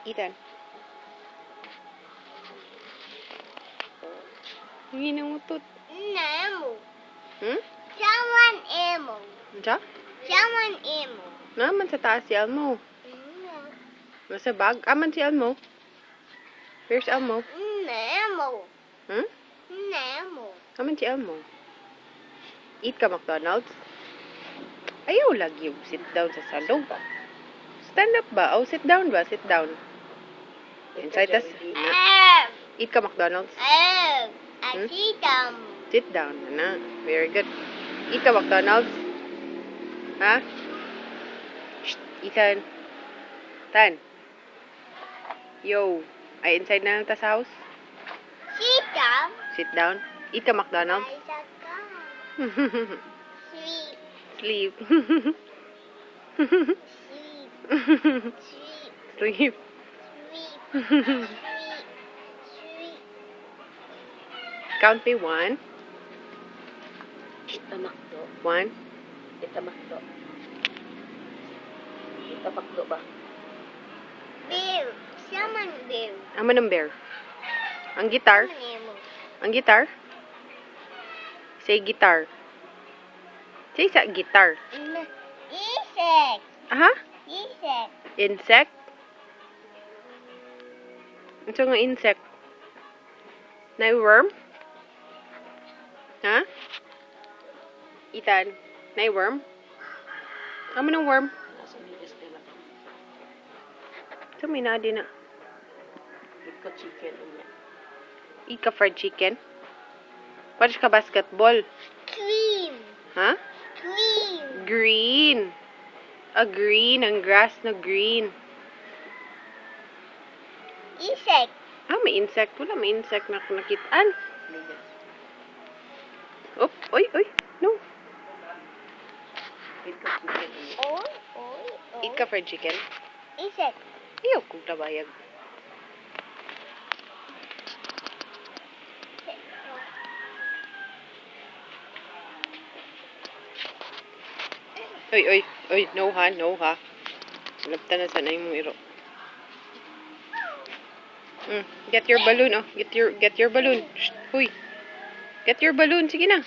Ethan. Hindi na mutot. Nemo. Someone emo. Diya? Someone emo. Naman sa taas si Elmo. Nasa bag. Aman si Elmo. Where's Elmo? Nemo. Nemo. Aman si Elmo. Eat ka McDonald's? Ayaw lagi yung sit down sa salong. Stand up ba? Oh, sit down ba? Sit down. Inside tas. Eat ka McDonald's? Sit down. Sit down. Na. Very good. Eat ka McDonald's? Ha? Shh. Ethan. Tan. Yo. Ay, inside na lang ta sa house? Sit down. Sit down. Eat ka McDonald's? Sleep. Sleep. Sleep. Sleep. Sleep. Count me 1. Itamakdo. 1. Itamakdo. Itamakdo ba? Bear. Someone bear. Aman ang bear. Ang guitar. Nemo. Ang guitar. Say guitar. Say sa guitar. Insect. Aha? Insect. Insect? Ito nga insect. Na worm? Ha? Ethan, na worm? Aman ang worm? Nasa ligas nila. Ito may nadi na. Ito chicken. Eat ka fried chicken? Watch ka basketball? Cream. Ha? Cream. Green. A green. Ang grass na green. Insect. Ah, may insect. Wala, may insect na nakitaan. Ligas. Oh, oy, oy. No. Ito chicken. Oy. Eat ka fried chicken? Insect. Ayaw kong tabayag. Oy, oy, oy. No ha, no ha. Labta na sana yung mong iro. Get your balloon, oh. Get your balloon. Shh, huy. Get your balloon. Sige na.